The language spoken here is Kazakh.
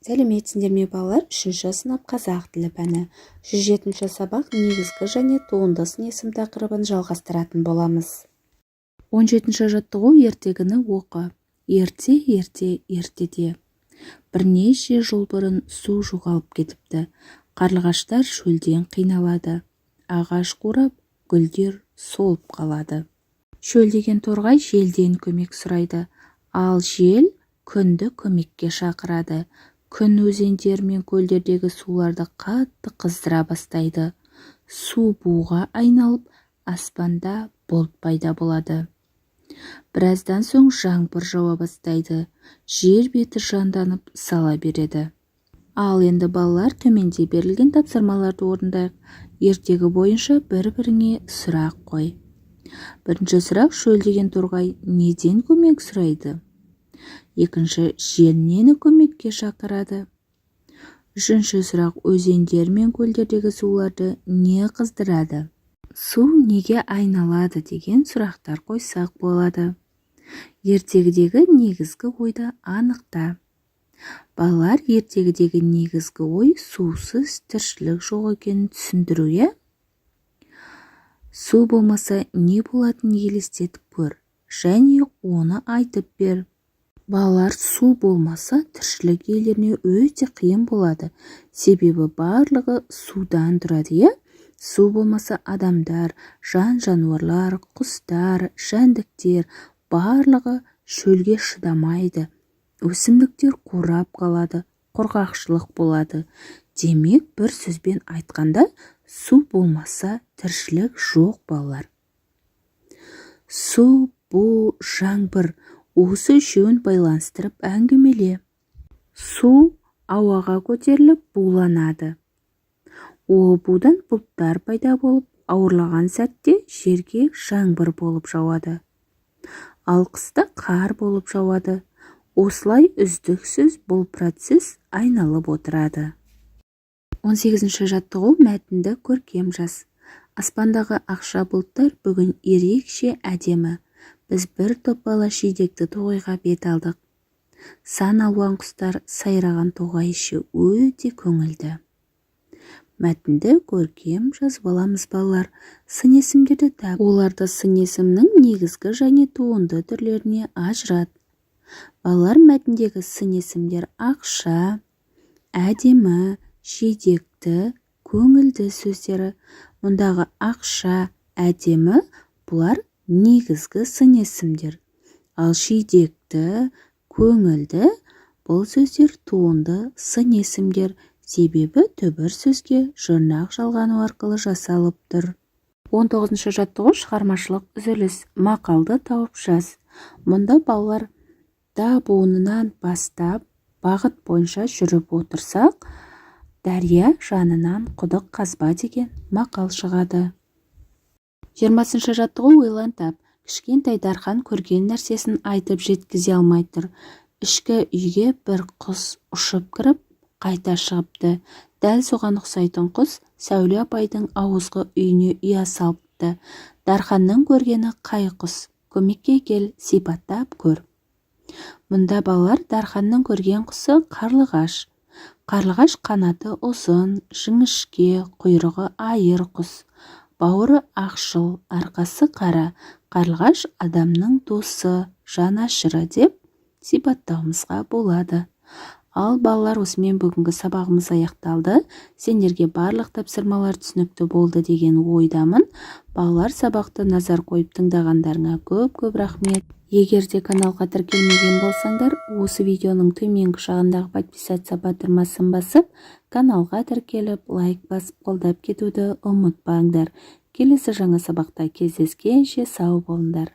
Сәлеметсіздер ме балалар? 3-ші сынып қазақ тілі пәні. 107-ші сабақ негізгі және туынды сын есім тақырыбын жалғастыратын боламыз. 17-ші жаттығу ертегіні оқы. Ерте, ертеде. Бірнеше жыл бұрын су жоғалып кетіпті. Қарлығаштар шөлден қиналады. Ағаш қурап, гүлдер солып қалады. Шөлдеген торғай желден көмек сұрайды. Ал жел күнді көмекке шақырады. Күн өзендер мен көлдердегі суларды қатты қыздыра бастайды. Су буға айналып, аспанда бұлт пайда болады. Біраздан соң жаңбыр жауа бастайды. Жер беті жанданып сала береді. Ал енді балалар, төменде берілген тапсырмаларды орындайық. Ертегі бойынша бір-біріңе сұрақ қой. Бірінші сұрақ: шөлдеген торғай неден көмек сұрайды? Екінші: жел нені көмекке шақырады? Үшінші сұрақ: өзендер мен көлдердегі суларды не қыздырады? Су неге айналады деген сұрақтар қойсақ болады. Ертегідегі негізгі ойды анықта. Балалар, ертегідегі негізгі ой сусыз тіршілік жоқ екенін түсіндіру, иә? Су болмаса не болатынын елестетіп көр, және оны айтып бер. Балалар, су болмаса тіршілік иелеріне өте қиын болады. Себебі барлығы судан тұрады, иә? Су болмаса адамдар, жан-жануарлар, құстар, жәндіктер барлығы шөлге шыдамайды. Өсімдіктер қурап қалады, құрғақшылық болады. Демек, бір сөзбен айтқанда, су болмаса тіршілік жоқ, балалар. Су, бу, жаңбыр, осы үшеуін байланыстырып әңгімеле. Су ауаға көтеріліп буланады. Будан бұлттар пайда болып, ауырлаған сәтте жерге жаңбыр болып жауады. Ал қыста қар болып жауады. Осылай үздіксіз бұл процесс айналып отырады. 18-ші жаттығу мәтінді көркем жаз. Аспандағы ақша бұлттар бүгін ерекше әдемі. Біз бір топ бала шидекті тоғайға бет алдық. Сан алуан құстар сайраған тоғай іші өте көңілді. Мәтінді көркем жазып аламыз, балалар. Сын есімдерді тап. Оларды сын есімнің негізгі және туынды түрлеріне ажырат. Балалар, мәтіндегі сын есімдер ақша, әдемі, шидекті, көңілді сөздері. Мұндағы ақша, әдемі бұлар негізгі сын есімдер. Ал шидекті, көңілді бұл сөздер туынды сын есімдер. Себебі түбір сөзге жұрнақ жалғану арқылы жасалып тұр. 19-ші жаттығу шығармашылық үзіліс. Мақалды тауып жаз. Мұнда балалар да буынынан бастап бағыт бойынша жүріп отырсақ, дария жанынан құдық қазба деген мақал шығады. 20-ші жаттығу ойлан тап. Кішкентай Дархан көрген нәрсесін айтып жеткізе алмай тұр. Ішкі үйге бір құс ұшып кіріп, қайта шығыпты. Дәл соған ұқсайтын құс Сәуле апайдың ауызғы үйіне ұя салыпты. Дарханның көргені қай құс? Көмекке кел, сипаттап көр. Мұнда балалар, Дарханның көрген құсы қарлығаш. Қарлығаш қанаты ұзын, жіңішке, құйрығы айыр құс. Бауыры ақшыл, арқасы қара. Қарлығаш адамның досы, жанашыры деп сипаттауымызға болады. Ал балалар, осымен бүгінгі сабағымыз аяқталды. Сендерге барлық тапсырмалар түсінікті болды деген ойдамын. Балалар, сабақты назар қойып тыңдағандарыңа көп рахмет. Егер де каналға тіркелмеген болсаңдар, осы видеоның төменгі жағындағы подписация батырмасын басып, каналға тіркеліп, лайк басып қолдап кетуді ұмытпаңдар. Келесі жаңа сабақта кездескенше сау болыңдар.